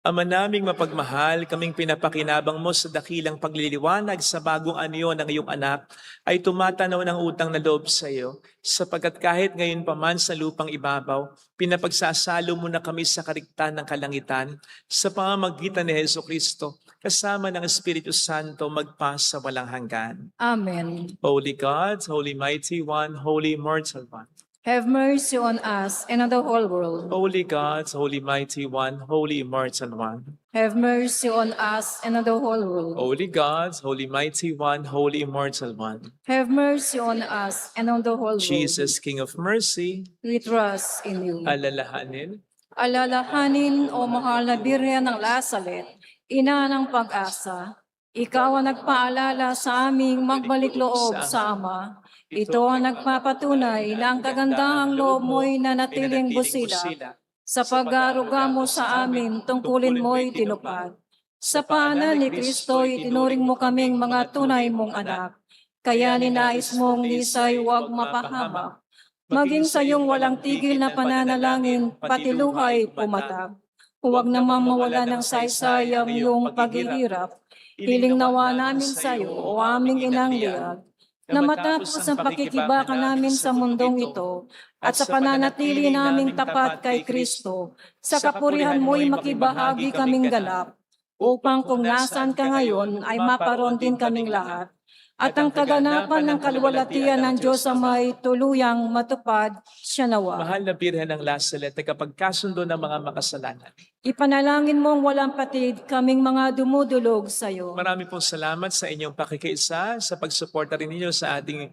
Speaker 1: Ama naming mapagmahal, kaming pinapakinabang mo sa dakilang pagliliwanag sa bagong anyo ng iyong anak ay tumatanaw ng utang na loob sa iyo, sapagkat kahit ngayon pa man sa lupang ibabaw, pinapagsasalo mo na kami sa kariktan ng kalangitan sa pamamagitan ni Jesucristo, kasama ng Espiritu Santo magpa sa walang hanggan.
Speaker 2: Amen.
Speaker 1: Holy God, Holy Mighty One, Holy Immortal One.
Speaker 2: Have mercy on us and on the whole world.
Speaker 1: Holy God, Holy Mighty One, Holy Immortal One.
Speaker 2: Have mercy on us and on the whole world.
Speaker 1: Holy God, Holy Mighty One, Holy Immortal One.
Speaker 2: Have mercy on us and on the whole world.
Speaker 1: Jesus, King of Mercy,
Speaker 2: We trust in you.
Speaker 1: alalahanin,
Speaker 2: Alalahanin, O mahal na Birhen ng Lasalet, ina ng pag-asa, ikaw ang nagpaalala sa aming magbalik loob sa Ama. Ito ang nagpapatunay na ang kagandahang loob mo'y nanatiling busila. Sa pag-aaruga mo sa amin, tungkulin mo'y tinupad. Sa paanan ni Kristo, itinuring mo kaming mga tunay mong anak. Kaya ninais mong nisa'y huwag mapahamak. Maging sa iyong walang tigil na pananalangin, pati luhay pumatak. Huwag namang mawala ng saysay ang iyong paghihirap. Hiling nawa namin sa iyo, o aming inang liyag, na matapos ang pakikibaka namin sa mundong ito at sa pananatili naming tapat kay Kristo, sa kapurihan mo'y makibahagi kaming ganap, upang kung nasaan ka ngayon ay maparoon din kaming lahat, at ang kaganapan ng kaluwalhatian ng Diyos ang may tuluyang matupad siya nawa.
Speaker 1: Mahal na Birhen ng Lasalet, tagapagkasundo ng mga makasalanan.
Speaker 2: Ipanalangin mong walang patid kaming mga dumudulog sa iyo.
Speaker 1: Marami pong salamat sa inyong pakikiisa, sa pagsuporta rin ninyo sa ating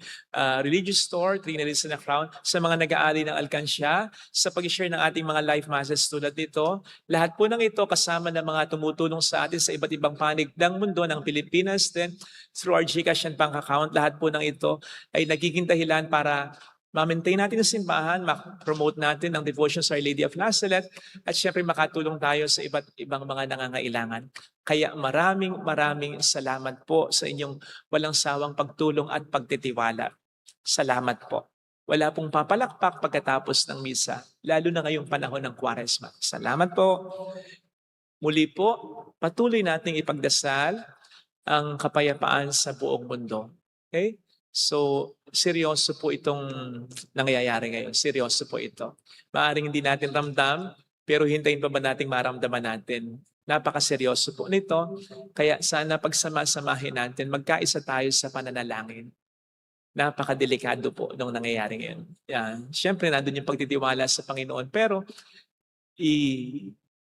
Speaker 1: religious store, Trinity na Crown, sa mga nag-aari ng alkansya, sa pag-share ng ating mga life masses tulad nito. Lahat po ng ito kasama ng mga tumutulong sa atin sa iba't ibang panig ng mundo ng Pilipinas. Then through our GCash and bank account, lahat po ng ito ay nagiging dahilan para ma-maintain natin ang simbahan, ma-promote natin ang devotion sa Our Lady of Lazaret, at syempre makatulong tayo sa iba't ibang mga nangangailangan. Kaya maraming salamat po sa inyong walang sawang pagtulong at pagtitiwala. Salamat po. Wala pong papalakpak pagkatapos ng misa, lalo na ngayong panahon ng Kwaresma. Salamat po. Muli po, patuloy nating ipagdasal ang kapayapaan sa buong mundo. Okay? So, seryoso po itong nangyayari ngayon. Seryoso po ito. Maaring hindi natin ramdam, pero hintayin pa ba nating maramdaman natin? Napakaseryoso po nito. Kaya sana pagsama-samahin natin, magkaisa tayo sa pananalangin. Napakadelikado po nung nangyayari ngayon. Yan. Siyempre, nandun yung pagtitiwala sa Panginoon, pero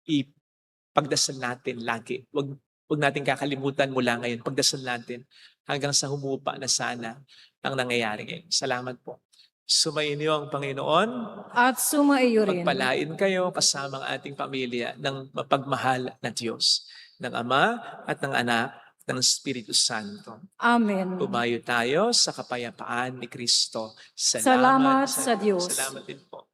Speaker 1: ipagdasal natin lagi. Huwag natin kakalimutan mula ngayon. Pagdasal natin hanggang sa humupa na sana ang nangyayari ngayon. Salamat po. Sumainyo ang Panginoon.
Speaker 2: At sumaiyo rin.
Speaker 1: Pagpalain kayo kasama ang ating pamilya ng mapagmahal na Diyos, ng Ama at ng Anak, ng Espiritu Santo.
Speaker 2: Amen.
Speaker 1: Umayo tayo sa kapayapaan ni Kristo.
Speaker 2: Salamat sa Diyos.
Speaker 1: Salamat din po.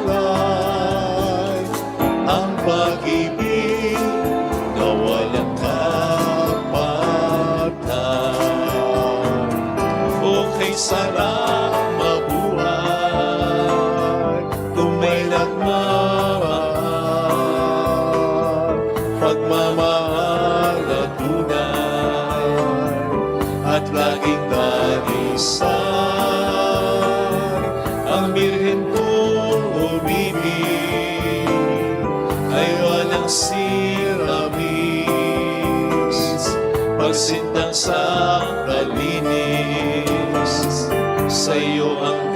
Speaker 4: Iniaalay ang pag-ibig na walang kapatan. Okay, sarap mabuhay kung may nagmamahal. Pagmamahal na tunay at laging dalisay. Ang Birhen kong umibig ay walang siramis. Pagsintang sa kalinis, sa iyo ang